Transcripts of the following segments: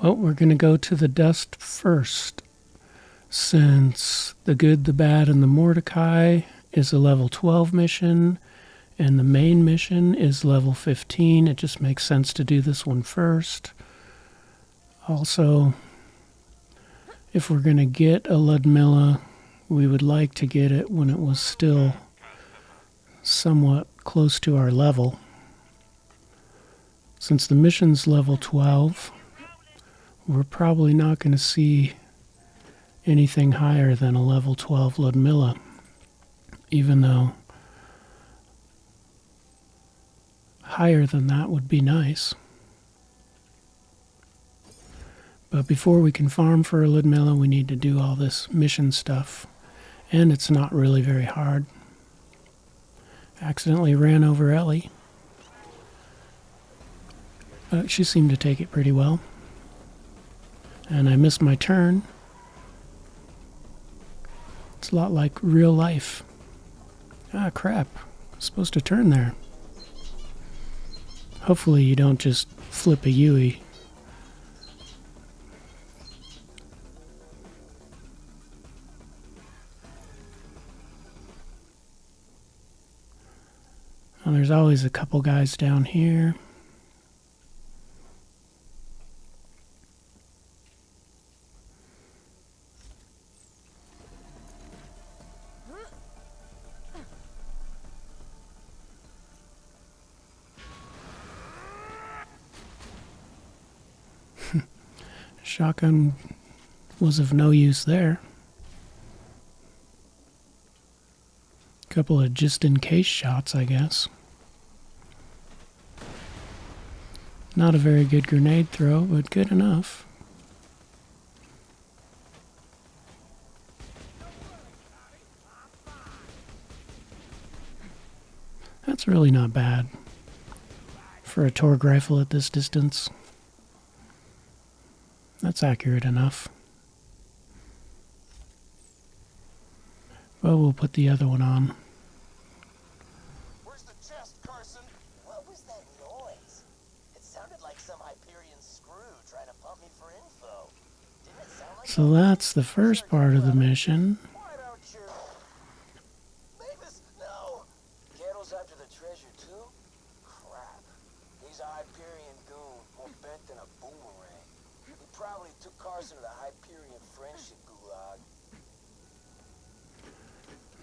Well, we're going to go to the dust first. Since the Good, the Bad, and the Mordecai is a level 12 mission, and the main mission is level 15, it just makes sense to do this one first. Also, if we're going to get a Lyudmila, we would like to get it when it was still somewhat close to our level. Since the mission's level 12, we're probably not going to see anything higher than a level 12 Lyudmila, even though higher than that would be nice. But before we can farm for a Lyudmila, we need to do all this mission stuff, and it's not really very hard. Accidentally ran over Ellie. She seemed to take it pretty well. And I missed my turn. It's a lot like real life. Ah, crap. I'm supposed to turn there. Hopefully you don't just flip a Yui. Well, there's always a couple guys down here. Shotgun was of no use there. Couple of just-in-case shots, I guess. Not a very good grenade throw, but good enough. That's really not bad for a Torg rifle at this distance. That's accurate enough. Well, we'll put the other one on. Where's the chest, Carson? What was that noise? It sounded like some Hyperion screw trying to pump me for info. Didn't it sound like So that's the first part of the mission. Why don't you... Mavis, no! Kettle's after the treasure too? Crap. He's a Hyperion goon, more bent than a boomerang. He probably took Carson to the Hyperion friendship gulag.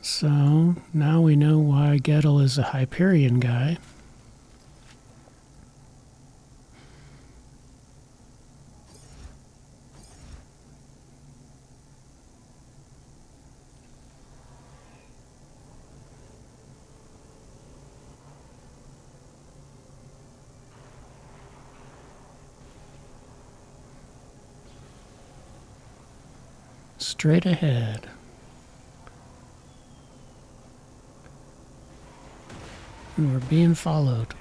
So, now we know why Gettle is a Hyperion guy. Straight ahead. And we're being followed.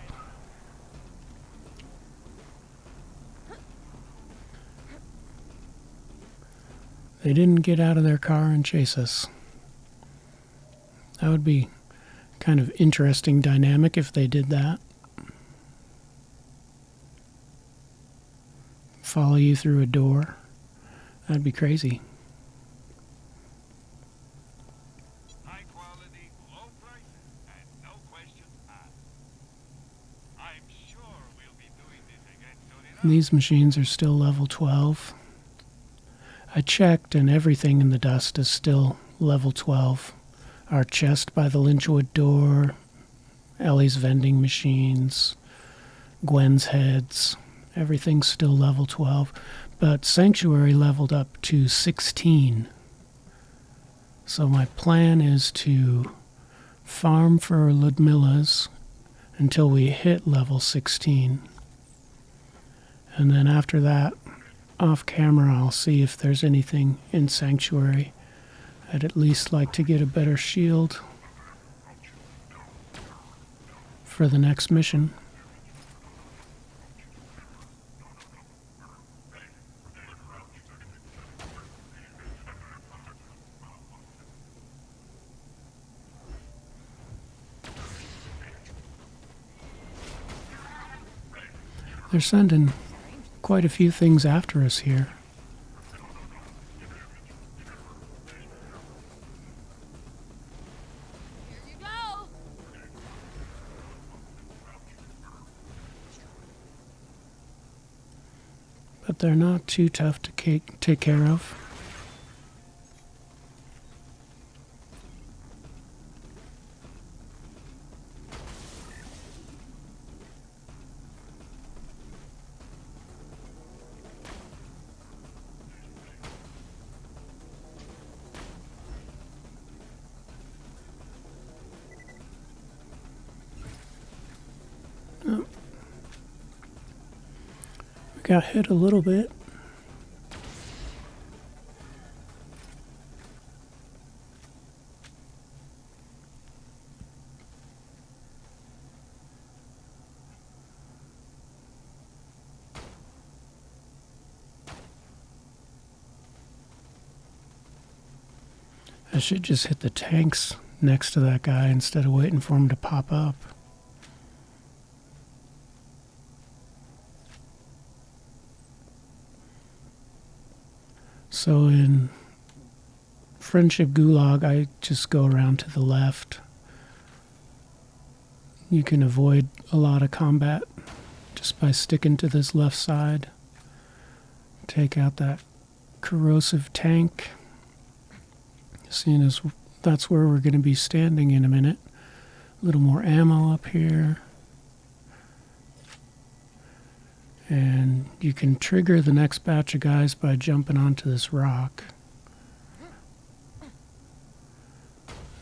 They didn't get out of their car and chase us. That would be kind of interesting dynamic if they did that. Follow you through a door. That'd be crazy. These machines are still level 12. I checked and everything in the dust is still level 12. Our chest by the Lynchwood door, Ellie's vending machines, Gwen's heads, everything's still level 12. But Sanctuary leveled up to 16. So my plan is to farm for Lyudmila's until we hit level 16. And then after that, off camera, I'll see if there's anything in Sanctuary. I'd at least like to get a better shield for the next mission. They're sending quite a few things after us here. Here you go. But they're not too tough to take care of. Oh. We got hit a little bit. I should just hit the tanks next to that guy instead of waiting for him to pop up. So in Friendship Gulag, I just go around to the left. You can avoid a lot of combat just by sticking to this left side. Take out that corrosive tank. Seeing as that's where we're going to be standing in a minute. A little more ammo up here. And you can trigger the next batch of guys by jumping onto this rock.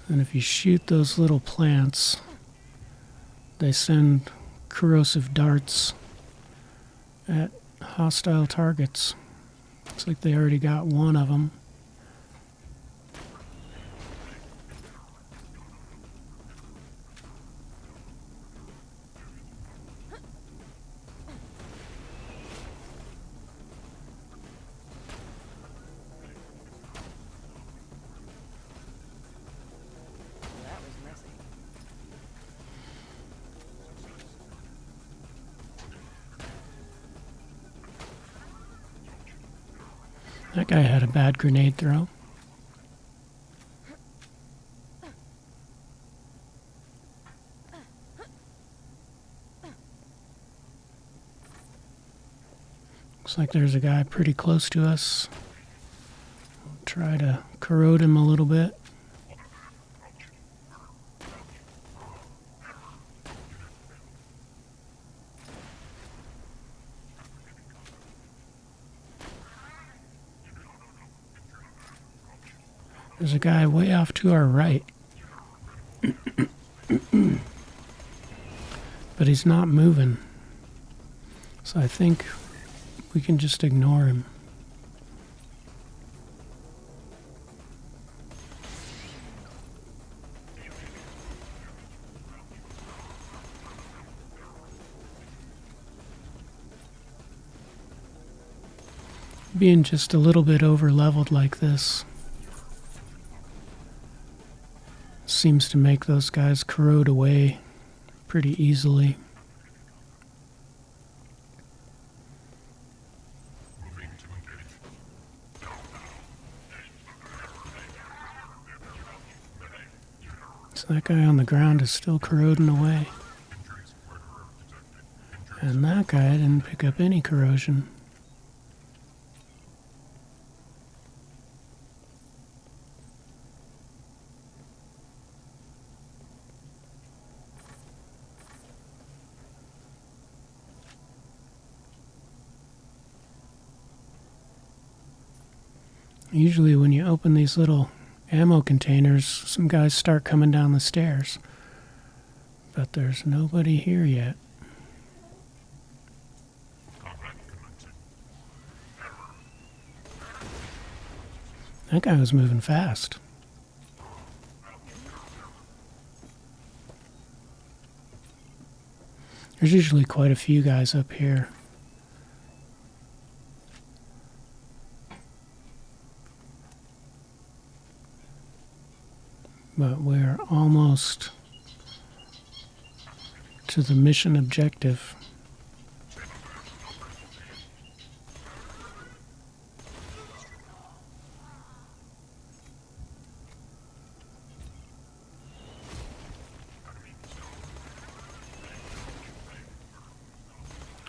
And if you shoot those little plants, they send corrosive darts at hostile targets. Looks like they already got one of them. That was messy. That guy had a bad grenade throw. Looks like there's a guy pretty close to us. We'll try to corrode him a little bit. There's a guy way off to our right. But he's not moving. So I think we can just ignore him. Being just a little bit over leveled like this seems to make those guys corrode away pretty easily. So that guy on the ground is still corroding away. And that guy didn't pick up any corrosion. Usually when you open these little ammo containers, some guys start coming down the stairs. But there's nobody here yet. That guy was moving fast. There's usually quite a few guys up here. But we're almost to the mission objective.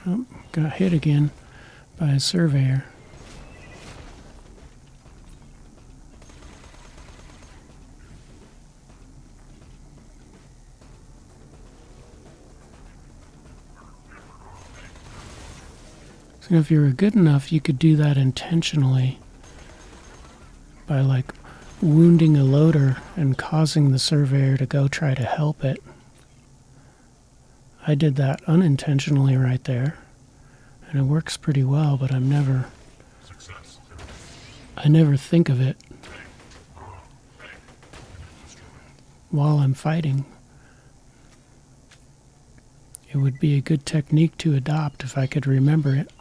Oh, got hit again by a surveyor. So if you were good enough, you could do that intentionally by like wounding a loader and causing the surveyor to go try to help it. I did that unintentionally right there, and it works pretty well, but I never think of it while I'm fighting. It would be a good technique to adopt if I could remember it.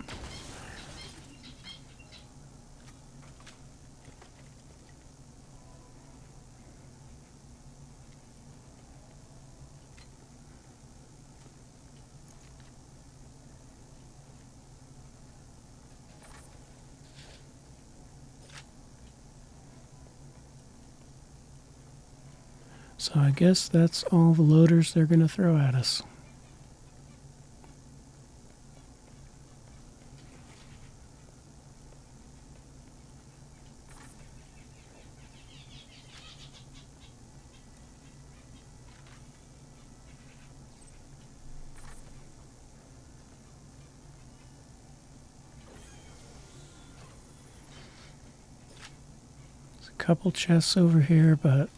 So I guess that's all the loaders they're going to throw at us. There's a couple chests over here, but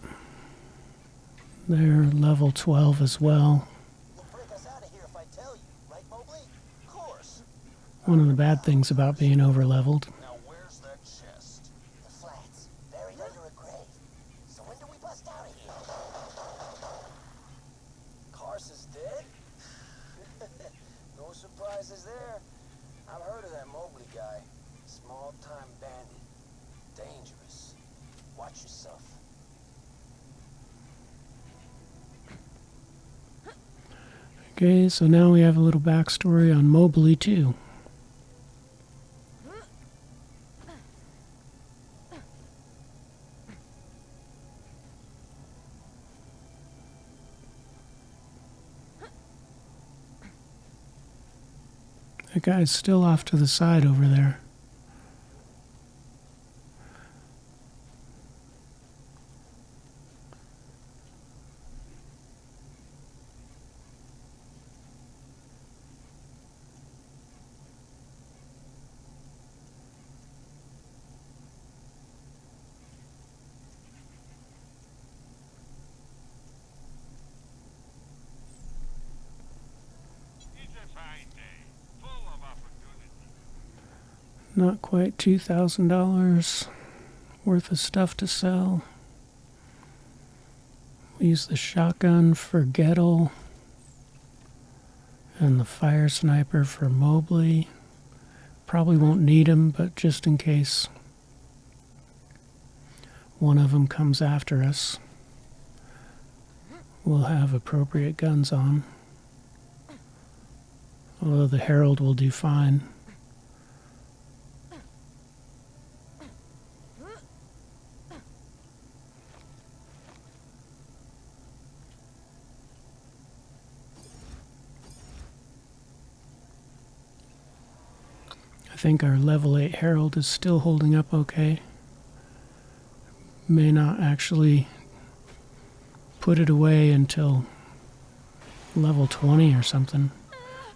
they're level 12 as well. You'll break us out of here if I tell you, right, Mobley? Of course. One of the bad things about being over-leveled. Now where's that chest? The flats, buried under a grave. So when do we bust out of here? Carson's dead? No surprises there. I've heard of that Mobley guy. Small-time bandit. Dangerous. Watch yourself. Okay, so now we have a little backstory on Mobley too. That guy's still off to the side over there. Not quite $2,000 worth of stuff to sell. We use the shotgun for Gettle and the fire sniper for Mobley. Probably won't need them, but just in case one of them comes after us, we'll have appropriate guns on. Although the Herald will do fine. I think our level 8 Herald is still holding up okay. May not actually put it away until level 20 or something.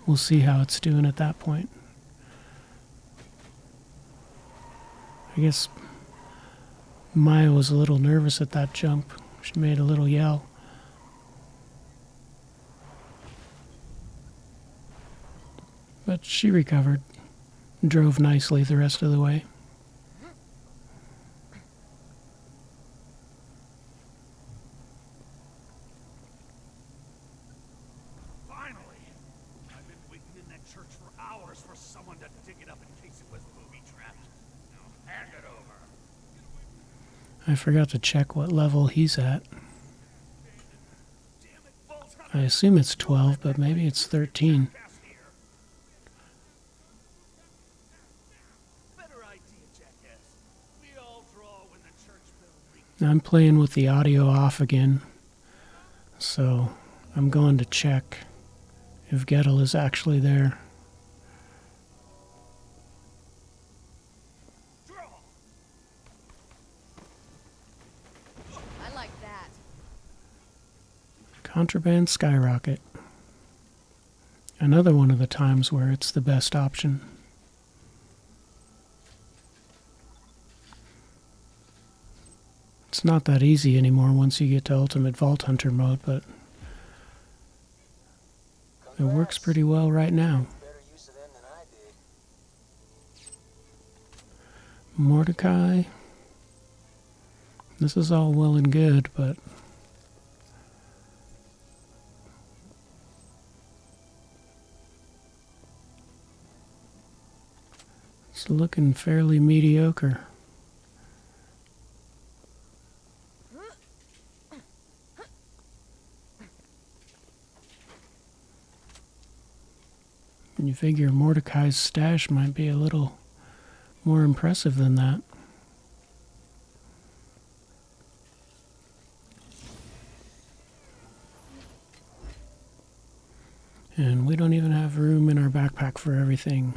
We'll see how it's doing at that point. I guess Maya was a little nervous at that jump. She made a little yell. But she recovered. Drove nicely the rest of the way. Finally! I've been waiting in that church for hours for someone to dig it up in case it was booby-trapped. Now hand it over. I forgot to check what level he's at. Damn it, Bolt's got I assume it's 12, but maybe it's 13. past here. Better idea, jackass. We all draw when the church bell rings. I'm playing with the audio off again, so I'm going to check if Gettle is actually there. Contraband skyrocket. Another one of the times where it's the best option. It's not that easy anymore once you get to Ultimate Vault Hunter mode, but it works pretty well right now. Better use of them than I did. Mordecai. This is all well and good, but it's looking fairly mediocre. And you figure Mordecai's stash might be a little more impressive than that. And we don't even have room in our backpack for everything.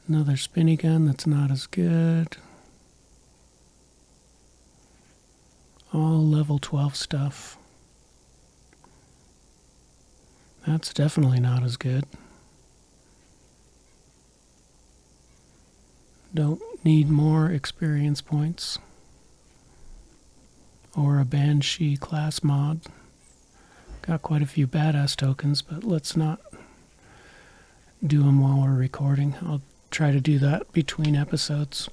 Another spinny gun that's not as good. All level 12 stuff. That's definitely not as good. Don't need more experience points. Or a Banshee class mod. Got quite a few badass tokens, but let's not do them while we're recording. I'll try to do that between episodes.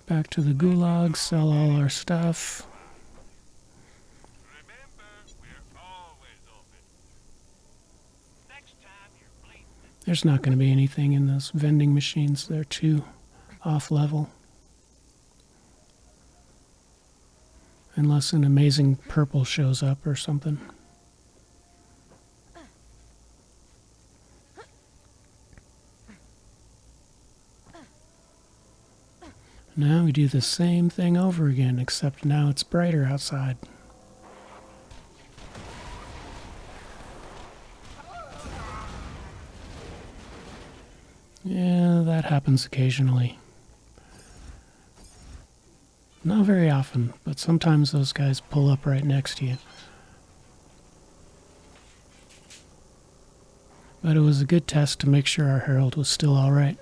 Back to the gulag, sell all our stuff. Remember, we're always open. Next time you're bleeding. There's not going to be anything in those vending machines. They're too off level. Unless an amazing purple shows up or something. Now we do the same thing over again, except now it's brighter outside. Yeah, that happens occasionally. Not very often, but sometimes those guys pull up right next to you. But it was a good test to make sure our Herald was still alright.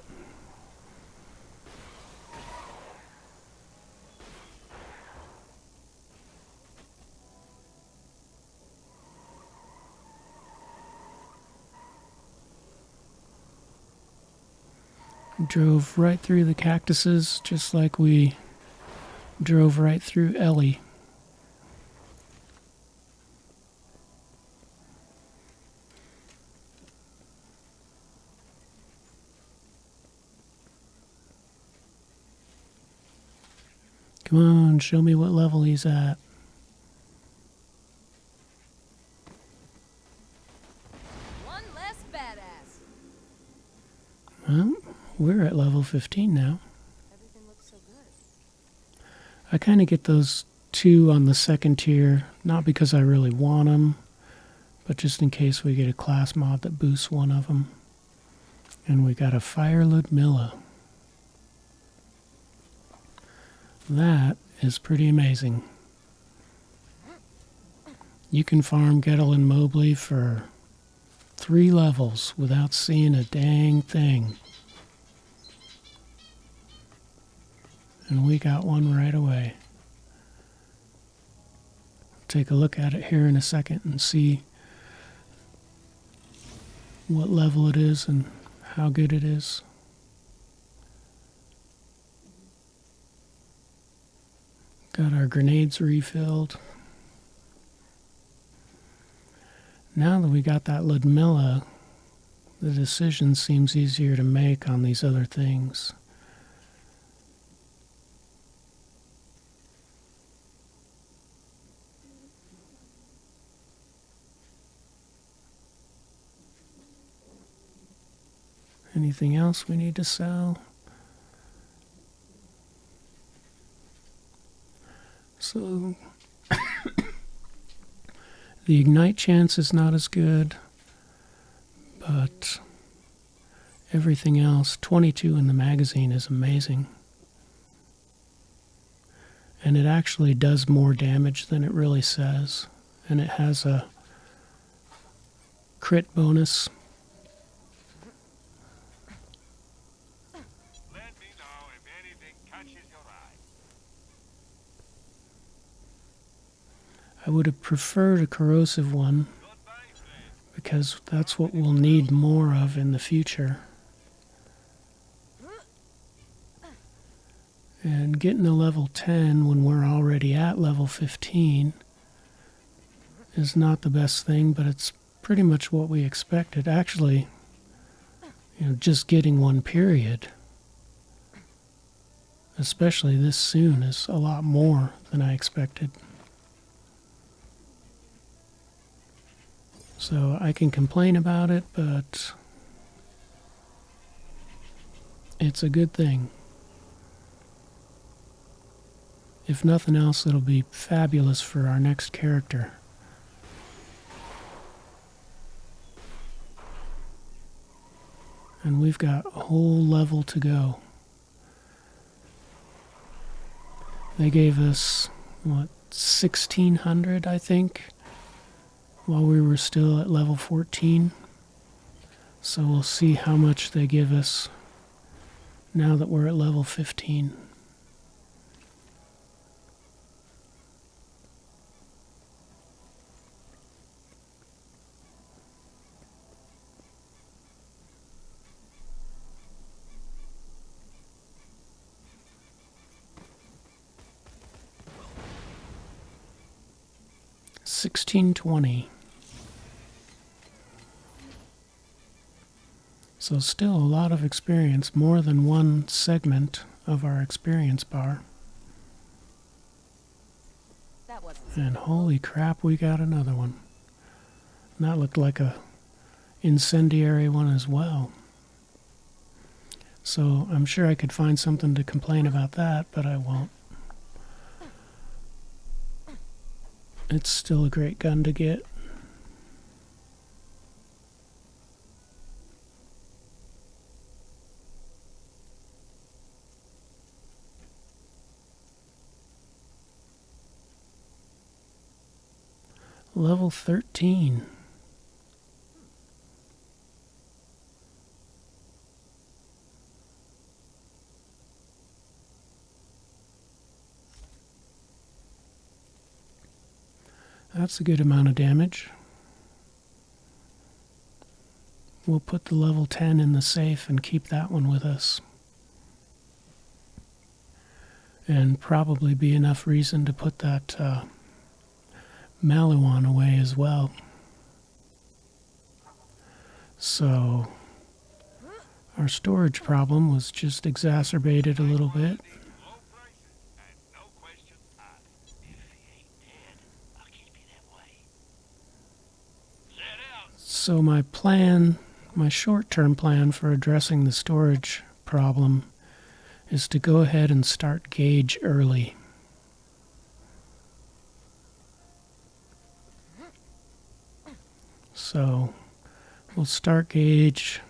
Drove right through the cactuses, just like we drove right through Ellie. Come on, show me what level he's at. One less badass. Well, we're at level 15 now. Everything looks so good. I kind of get those two on the second tier, not because I really want them, but just in case we get a class mod that boosts one of them. And we got a Fire Lyudmila. That is pretty amazing. You can farm Gettle and Mobley for 3 levels without seeing a dang thing. And we got one right away. Take a look at it here in a second and see what level it is and how good it is. Got our grenades refilled. Now that we got that Lyudmila, the decision seems easier to make on these other things. Anything else we need to sell? So the ignite chance is not as good, but but everything else, 22 in the magazine, is amazing. And it actually does more damage than it really says. And it has a crit bonus. Let me know if anything catches your eye. I would have preferred a corrosive one, Goodbye, friend. because that's what we'll need more of in the future. And getting a level 10 when we're already at level 15 is not the best thing, but it's pretty much what we expected. Actually, just getting one period, especially this soon, is a lot more than I expected. So I can complain about it, but it's a good thing. If nothing else, it'll be fabulous for our next character. And we've got a whole level to go. They gave us, 1,600, I think, while we were still at level 14. So we'll see how much they give us now that we're at level 15. $16.20. So still a lot of experience, more than one segment of our experience bar. That wasn't And holy crap, we got another one. And that looked like a incendiary one as well. So I'm sure I could find something to complain about that, but I won't. It's still a great gun to get. Level 13. That's a good amount of damage. We'll put the level 10 in the safe and keep that one with us. And probably be enough reason to put that Maluan away as well. So our storage problem was just exacerbated a little bit. Low prices and no questions asked. If he ain't dead, I'll keep you that way. Set out. So my short-term plan for addressing the storage problem is to go ahead and start Gauge early. So we'll start Gauge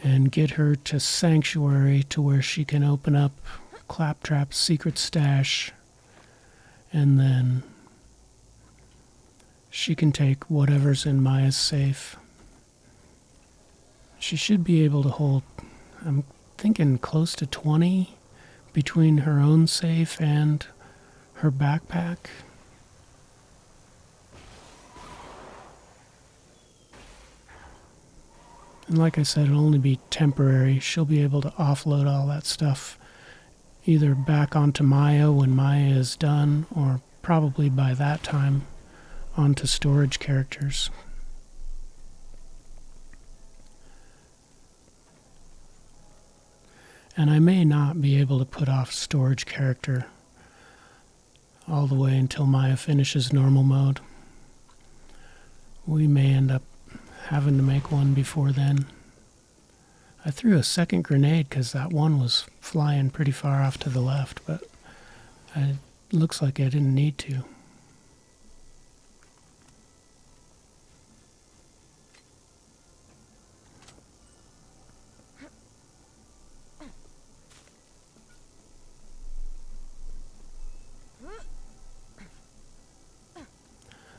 and get her to Sanctuary to where she can open up Claptrap's secret stash, and then she can take whatever's in Maya's safe. She should be able to hold, I'm thinking, close to 20 between her own safe and her backpack. And like I said, it'll only be temporary. She'll be able to offload all that stuff either back onto Maya when Maya is done, or probably by that time onto storage characters. And I may not be able to put off storage character all the way until Maya finishes normal mode. We may end up having to make one before then. I threw a second grenade because that one was flying pretty far off to the left, but it looks like I didn't need to.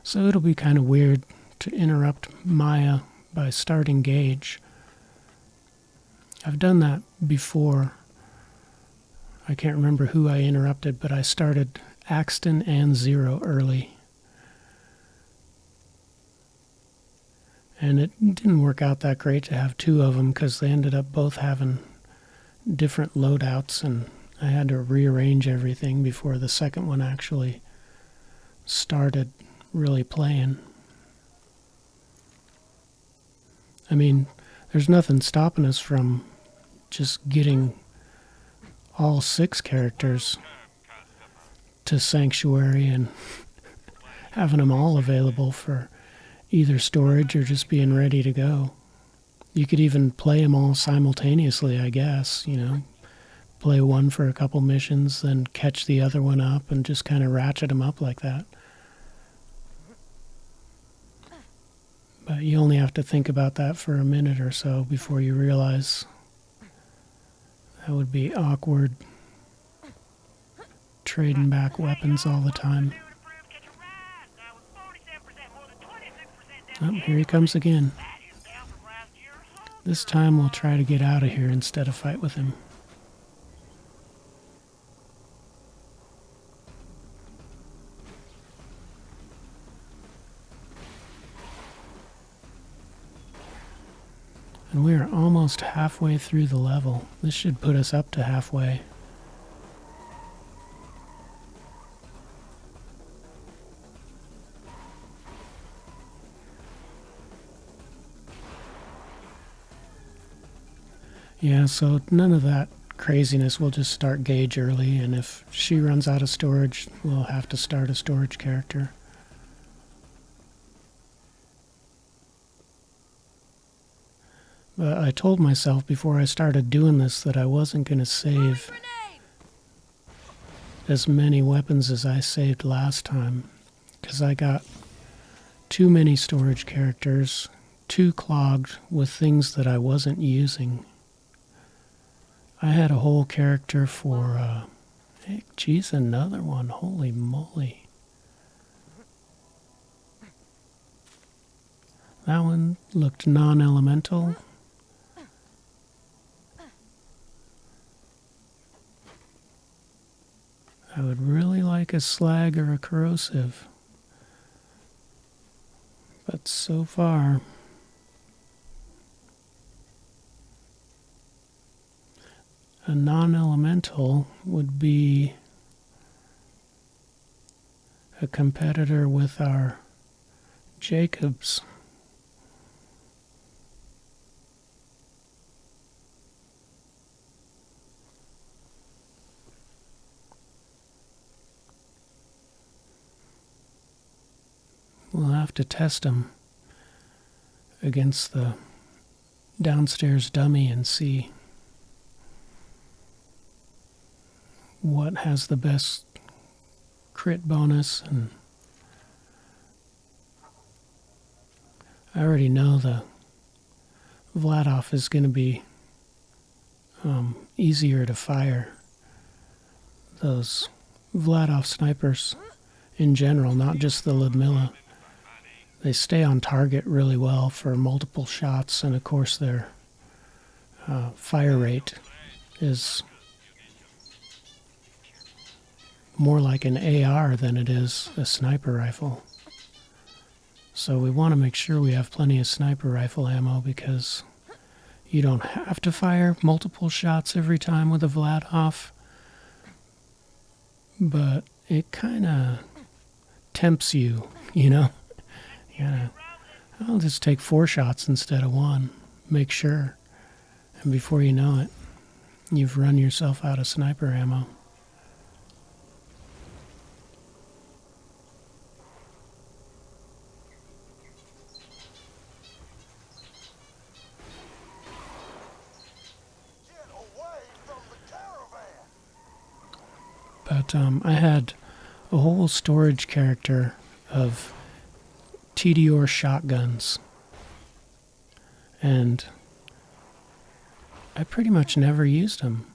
So it'll be kind of weird to interrupt Maya by starting Gage. I've done that before. I can't remember who I interrupted, but I started Axton and Zero early. And it didn't work out that great to have two of them because they ended up both having different loadouts, and I had to rearrange everything before the second one actually started really playing. I mean, there's nothing stopping us from just getting all 6 characters to Sanctuary and having them all available for either storage or just being ready to go. You could even play them all simultaneously, I guess, you know. Play one for a couple missions, then catch the other one up and just kind of ratchet them up like that. But you only have to think about that for a minute or so before you realize that would be awkward, trading back weapons all the time. Oh, here he comes again. This time we'll try to get out of here instead of fight with him. And we are almost halfway through the level. This should put us up to halfway. Yeah, so none of that craziness. We'll just start Gage early, and if she runs out of storage, we'll have to start a storage character. But I told myself before I started doing this that I wasn't going to save as many weapons as I saved last time, because I got too many storage characters, too clogged with things that I wasn't using. I had a whole character for, geez, another one, holy moly. That one looked non-elemental. I would really like a slag or a corrosive. But so far, a non-elemental would be a competitor with our Jacobs. We'll have to test them against the downstairs dummy and see what has the best crit bonus. And I already know the Vladov is going to be easier to fire. Those Vladov snipers in general, not just the Lyudmila. They stay on target really well for multiple shots, and of course their fire rate is more like an AR than it is a sniper rifle. So we want to make sure we have plenty of sniper rifle ammo, because you don't have to fire multiple shots every time with a Vladov, but it kind of tempts you, you know? I'll just take 4 shots instead of 1. Make sure. And before you know it, you've run yourself out of sniper ammo. But I had a whole storage character of TDR shotguns, and I pretty much never used them.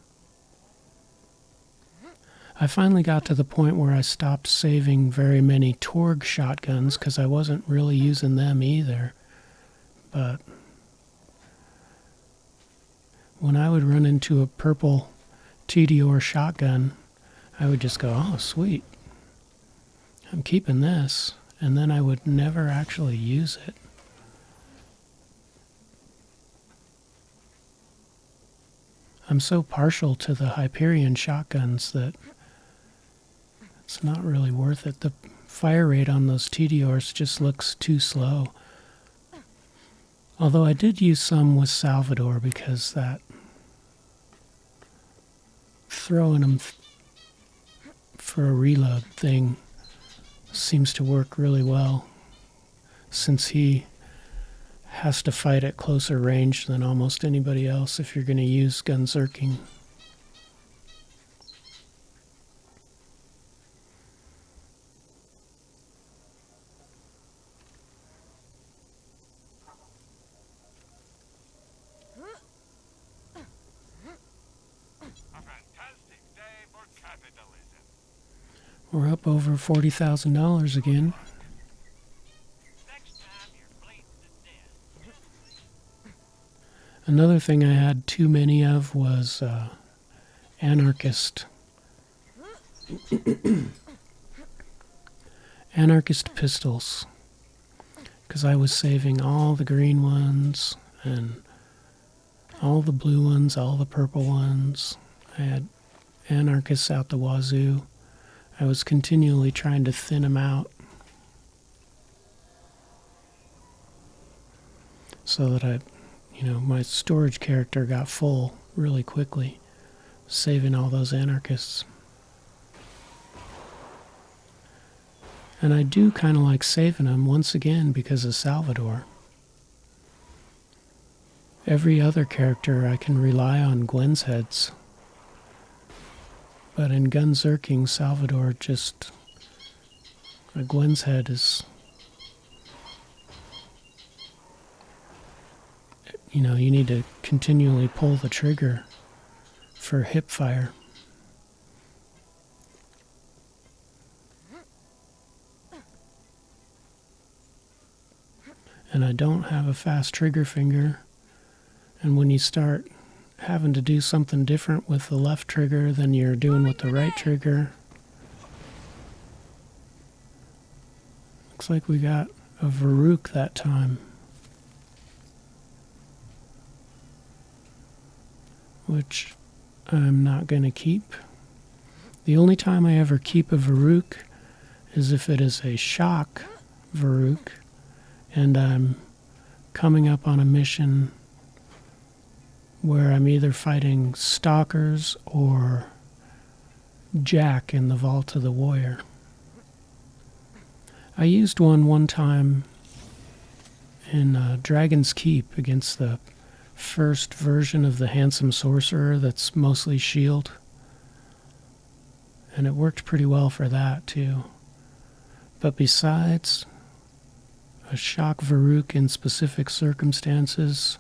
I finally got to the point where I stopped saving very many Torg shotguns because I wasn't really using them either. But when I would run into a purple TDR shotgun, I would just go, oh, sweet, I'm keeping this. And then I would never actually use it. I'm so partial to the Hyperion shotguns that it's not really worth it. The fire rate on those TDRs just looks too slow. Although I did use some with Salvador because that throwing them for a reload thing seems to work really well, since he has to fight at closer range than almost anybody else if you're going to use gunzerking. A fantastic day for capitalism. We're up over $40,000 again. Next time you're bleeding to death. Another thing I had too many of was anarchist pistols, because I was saving all the green ones and all the blue ones, all the purple ones. I had anarchists out the wazoo. I was continually trying to thin them out so that my storage character got full really quickly, saving all those anarchists. And I do kind of like saving them once again because of Salvador. Every other character I can rely on Gwen's heads. But in gunzerking, Salvador just... Gwen's head is... You need to continually pull the trigger for hip fire. And I don't have a fast trigger finger. And when you start having to do something different with the left trigger than you're doing with the right trigger. Looks like we got a Varuk that time, which I'm not going to keep. The only time I ever keep a Varuk is if it is a shock Varuk and I'm coming up on a mission where I'm either fighting stalkers or Jack in the Vault of the Warrior. I used one time in Dragon's Keep against the first version of the Handsome Sorcerer that's mostly shield. And it worked pretty well for that too. But besides a shock Varuk in specific circumstances,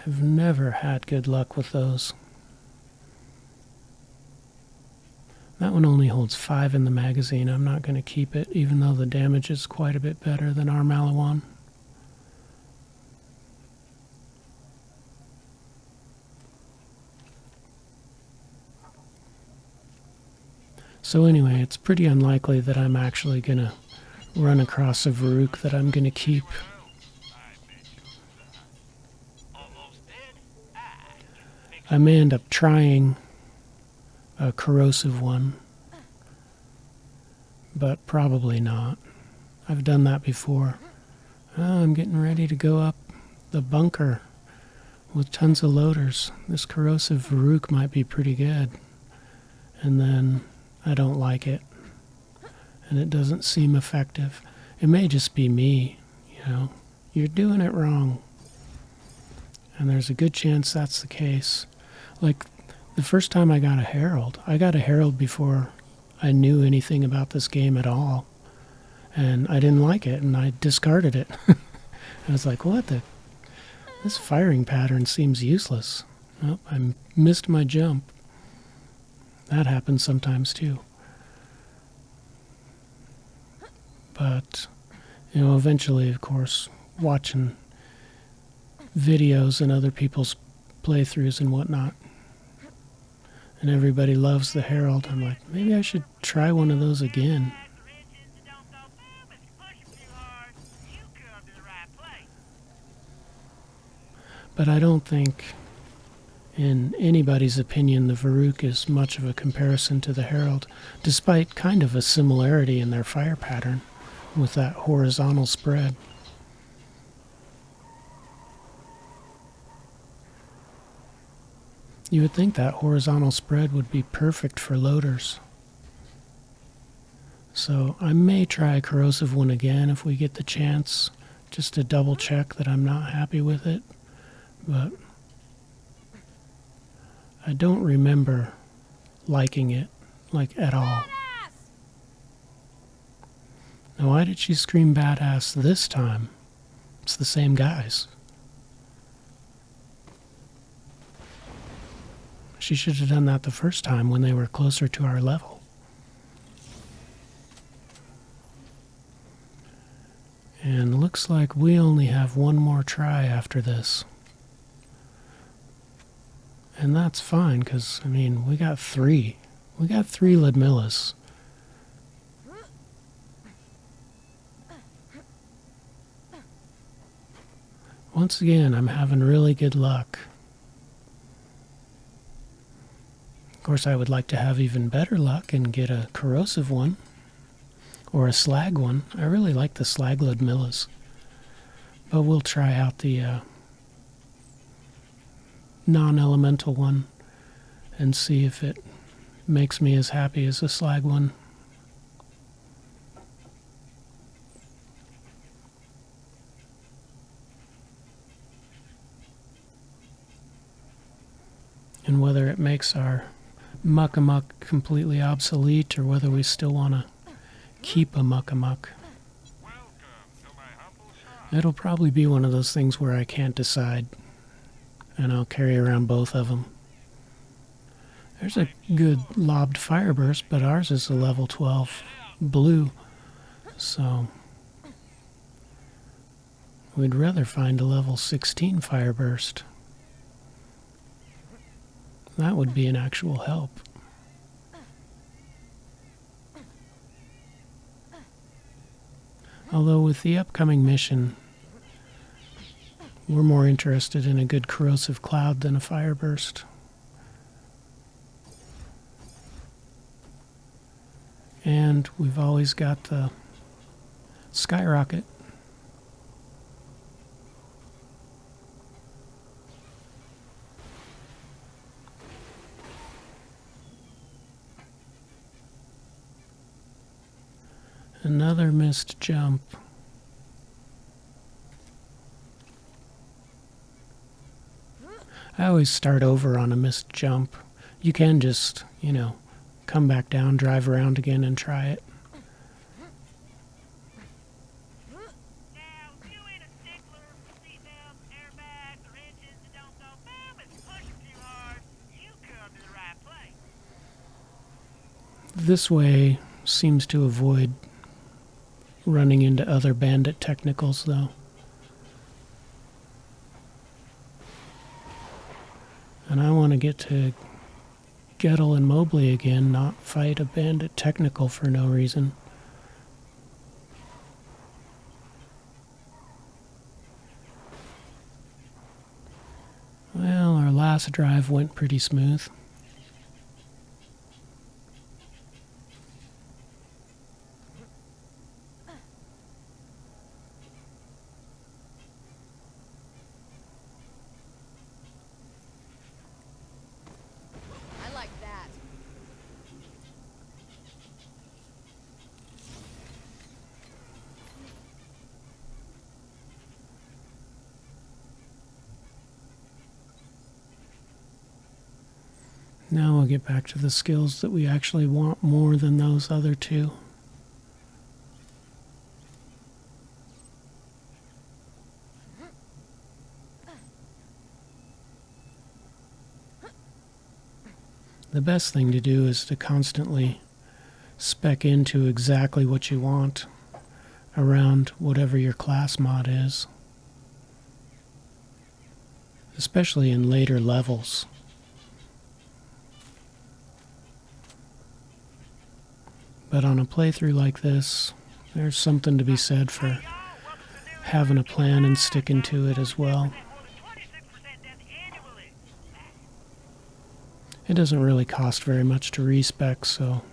I've never had good luck with those. That one only holds 5 in the magazine. I'm not going to keep it, even though the damage is quite a bit better than our Malawan. So anyway, it's pretty unlikely that I'm actually going to run across a Varuk that I'm going to keep. I may end up trying a corrosive one, but probably not. I've done that before. Oh, I'm getting ready to go up the bunker with tons of loaders. This corrosive Varuk might be pretty good. And then I don't like it. And it doesn't seem effective. It may just be me, You're doing it wrong. And there's a good chance that's the case. Like, the first time I got a Herald before I knew anything about this game at all. And I didn't like it, and I discarded it. I was like, this firing pattern seems useless. Well, I missed my jump. That happens sometimes too. But, eventually, of course, watching videos and other people's playthroughs and whatnot, and everybody loves the Herald, I'm like, maybe I should try one of those again. But I don't think, in anybody's opinion, the Varuk is much of a comparison to the Herald, despite kind of a similarity in their fire pattern with that horizontal spread. You would think that horizontal spread would be perfect for loaders. So I may try a corrosive one again if we get the chance, just to double check that I'm not happy with it. But I don't remember liking it, like, at all. Now, why did she scream badass this time? It's the same guys. She should have done that the first time when they were closer to our level. And looks like we only have one more try after this. And that's fine, because, we got 3. We got 3 Lyudmilas. Once again, I'm having really good luck. Of course, I would like to have even better luck and get a corrosive one, or a slag one. I really like the slag Lyudmilas. But we'll try out the non-elemental one and see if it makes me as happy as the slag one. And whether it makes our muck-a-muck completely obsolete, or whether we still want to keep a muck-a-muck. It'll probably be one of those things where I can't decide, and I'll carry around both of them. There's a good lobbed fireburst, but ours is a level 12 blue, so we'd rather find a level 16 fireburst. That would be an actual help. Although with the upcoming mission, we're more interested in a good corrosive cloud than a fireburst. And we've always got the skyrocket. Another missed jump. I always start over on a missed jump. You can just, come back down, drive around again, and try it. This way seems to avoid running into other bandit technicals, though. And I want to get to Gettle and Mobley again, not fight a bandit technical for no reason. Well, our last drive went pretty smooth. I like that. Now we'll get back to the skills that we actually want more than those other two. The best thing to do is to constantly spec into exactly what you want around whatever your class mod is, especially in later levels. But on a playthrough like this, there's something to be said for having a plan and sticking to it as well. It doesn't really cost very much to respec, so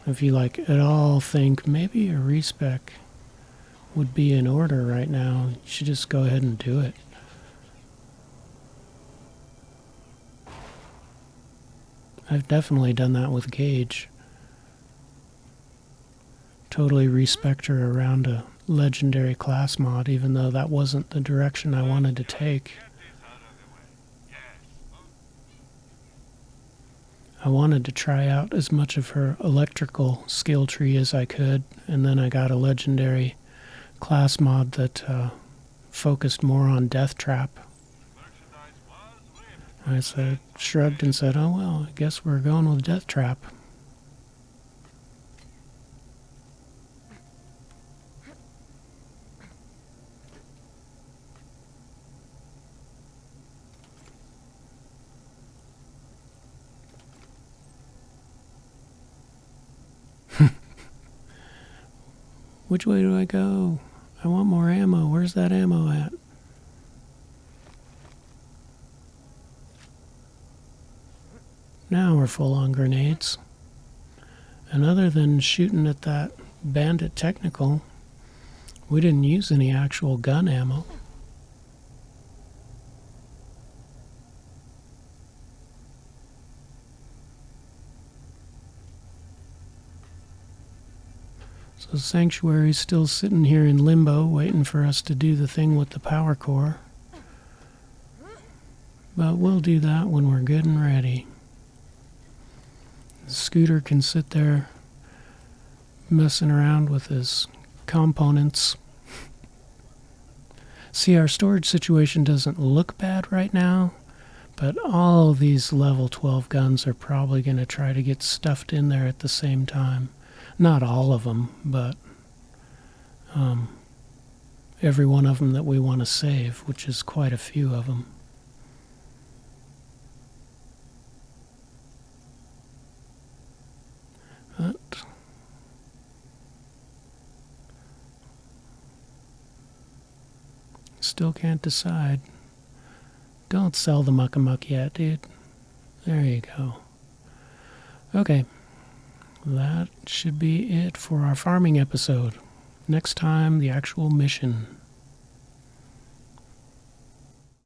if you at all think maybe a respec would be in order right now, you should just go ahead and do it. I've definitely done that with Gage. Totally respec'd her around a legendary class mod, even though that wasn't the direction I wanted to take. I wanted to try out as much of her electrical skill tree as I could, and then I got a legendary class mod that focused more on Death Trap. I shrugged and said, oh well, I guess we're going with Death Trap. Which way do I go? I want more ammo. Where's that ammo at? Now we're full on grenades. And other than shooting at that bandit technical, we didn't use any actual gun ammo. So Sanctuary's still sitting here in limbo, waiting for us to do the thing with the power core. But we'll do that when we're good and ready. The Scooter can sit there messing around with his components. See, our storage situation doesn't look bad right now, but all these level 12 guns are probably going to try to get stuffed in there at the same time. Not all of them, but every one of them that we want to save, which is quite a few of them. But still can't decide. Don't sell the muck-a-muck yet, dude. There you go. Okay. That should be it for our farming episode. Next time, the actual mission.